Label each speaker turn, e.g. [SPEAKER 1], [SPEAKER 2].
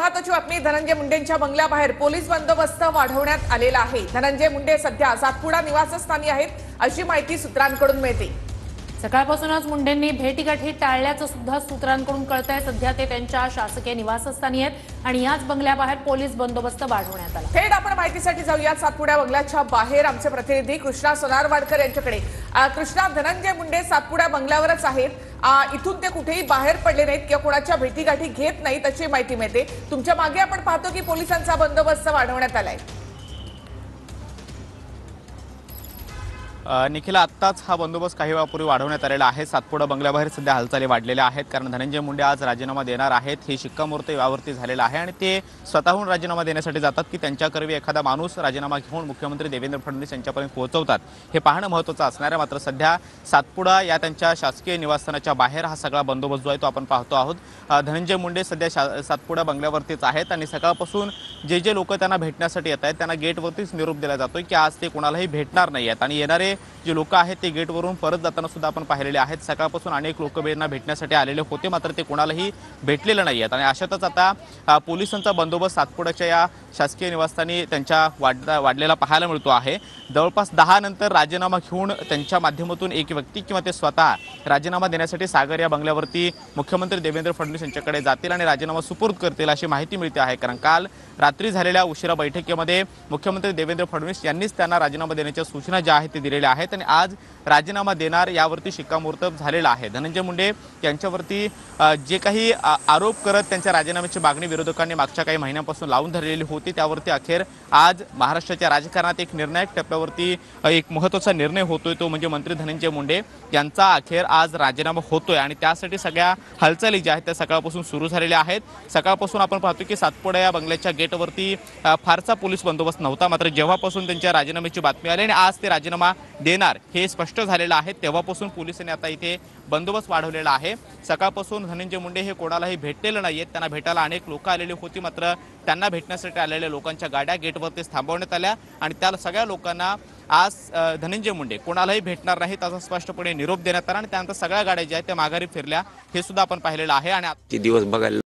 [SPEAKER 1] महत्त्वाची बातमी, धनंजय मुंडेंच्या बंगल्याबाहेर पोलीस बंदोबस्त वाढवण्यात आलेला आहे। धनंजय मुंडे सध्या सातपुडा निवासस्थानी आहेत अशी माहिती सूत्रांकडून मिळते।
[SPEAKER 2] सकाळपासूनच मुंडेंनी भेटीगाठी टाळल्याचं सुद्धा सूत्रांकडून कळतंय। सध्या ते त्यांच्या शासकीय निवासस्थानी आहेत आणि याच बंगल्याबाहेर पोलीस बंदोबस्त वाढवण्यात आला।
[SPEAKER 1] थेट आपण माहितीसाठी जाऊया सातपुडा बंगल्याच्या बाहेर। आमचे प्रतिनिधी कृष्णा सोनारवाडकर यांच्याकडे। कृष्णा, धनंजय मुंडे सातपुडा बंगल्यावरच आहेत, इथून ते कुठेही बाहेर पडले नाहीत किंवा कोणाच्या भेटीगाठी घेत नाहीत अशी माहिती मिळते। तुमच्या मागे आपण पाहतो की पोलिसांचा बंदोबस्त वाढवण्यात आलाय।
[SPEAKER 3] निखिला, आत्ताच हा बंदोबस्त काही वेळापूर्वी वाढवण्यात आलेला आहे। सातपुडा बंगल्याबाहेर सध्या हालचाली वाढलेल्या आहेत, कारण धनंजय मुंडे आज राजीनामा देणार आहेत हे शिक्कामोर्तब यावरती झालेलं आहे आणि ते स्वतःहून राजीनामा देण्यासाठी जातात की त्यांच्याकरवी एखादा माणूस राजीनामा घेऊन मुख्यमंत्री देवेंद्र फडणवीस यांच्यापर्यंत पोहोचवतात हे पाहणं महत्त्वाचं असणार आहे। मात्र सध्या सातपुडा या त्यांच्या शासकीय निवासस्थानाच्या बाहेर हा सगळा बंदोबस्त जो आहे तो आपण पाहतो आहोत। धनंजय मुंडे सध्या सातपुडा बंगल्यावरतीच आहेत आणि सकाळपासून जे लोक त्यांना भेटण्यासाठी येत आहेत त्यांना गेटवरतीच निरोप दिला जातोय की आज ते कोणालाही भेटणार नाही आहेत आणि येणारे जे लोक आहेत ते गेटवरून परत जाताना सुद्धा आपण पाहिलेले आहेत। सकाळपासून अनेक लोक भेटण्यासाठी आलेले होते, मात्र ते कोणालाही भेटलेलं नाही आहेत आणि अशातच आता पोलिसांचा बंदोबस्त सातपुड्याच्या या शासकीय निवासस्थानी त्यांच्या वाढलेला पाहायला मिळतो आहे। जवळपास 10 नंतर राजीनामा घेऊन त्यांच्या माध्यमातून एक व्यक्ती किंवा ते स्वतः राजीनामा देण्यासाठी सागर या बंगल्यावरती मुख्यमंत्री देवेंद्र फडणवीस यांच्याकडे जातील आणि राजीनामा सुपूर्द करतील अशी माहिती मिळते आहे। कारण काल रात्री झालेल्या उशिरा बैठकीमध्ये मुख्यमंत्री देवेंद्र फडणवीस यांनीच त्यांना राजीनामा देण्याच्या सूचना ज्या आहेत ते दिलेल्या आहेत आणि आज राजीनामा देणार यावरती शिक्कामोर्तब झालेला आहे। धनंजय मुंडे यांच्यावरती जे काही आरोप करत त्यांच्या राजीनाम्याची मागणी विरोधकांनी मागच्या काही महिन्यांपासून लावून धरलेली होती, त्यावरती अखेर आज महाराष्ट्राच्या राजकारणात एक निर्णायक टप्प्यावरती एक महत्त्वाचा निर्णय होतोय, तो म्हणजे मंत्री धनंजय मुंडे यांचा अखेर आज राजीनामा होतोय आणि त्यासाठी सगळ्या हालचाली ज्या आहेत त्या सकाळपासून सुरू झालेल्या आहेत। सकाळपासून आपण पाहतो की सातपुडा या बंगल्याच्या गेटवरती फारसा पोलीस बंदोबस्त नव्हता, मात्र जेव्हापासून त्यांच्या राजीनाम्याची बातमी आली आणि आज ते राजीनामा देणार हे स्पष्ट झालेलं आहे तेव्हापासून पोलिसांनी आता इथे बंदोबस्त वाढवलेला आहे। सकाळपासून धनंजय मुंडे हे कोणालाही भेटलेले नाहीयेत, त्यांना भेटायला अनेक लोक आलेली होती, मात्र त्यांना भेटण्यासाठी आलेल्या लोकांच्या गाड्या गेटवरतीच थांबवण्यात आल्या आणि त्या सगळ्या लोकांना आज धनंजय मुंडे कोणालाही भेटणार नाहीत असा स्पष्टपणे निरोप देण्यात आला आणि त्यानंतर सगळ्या गाड्या ज्या आहेत त्या माघारी फिरल्या हे सुद्धा आपण पाहिलेलं आहे। आणि
[SPEAKER 4] दिवस बघायला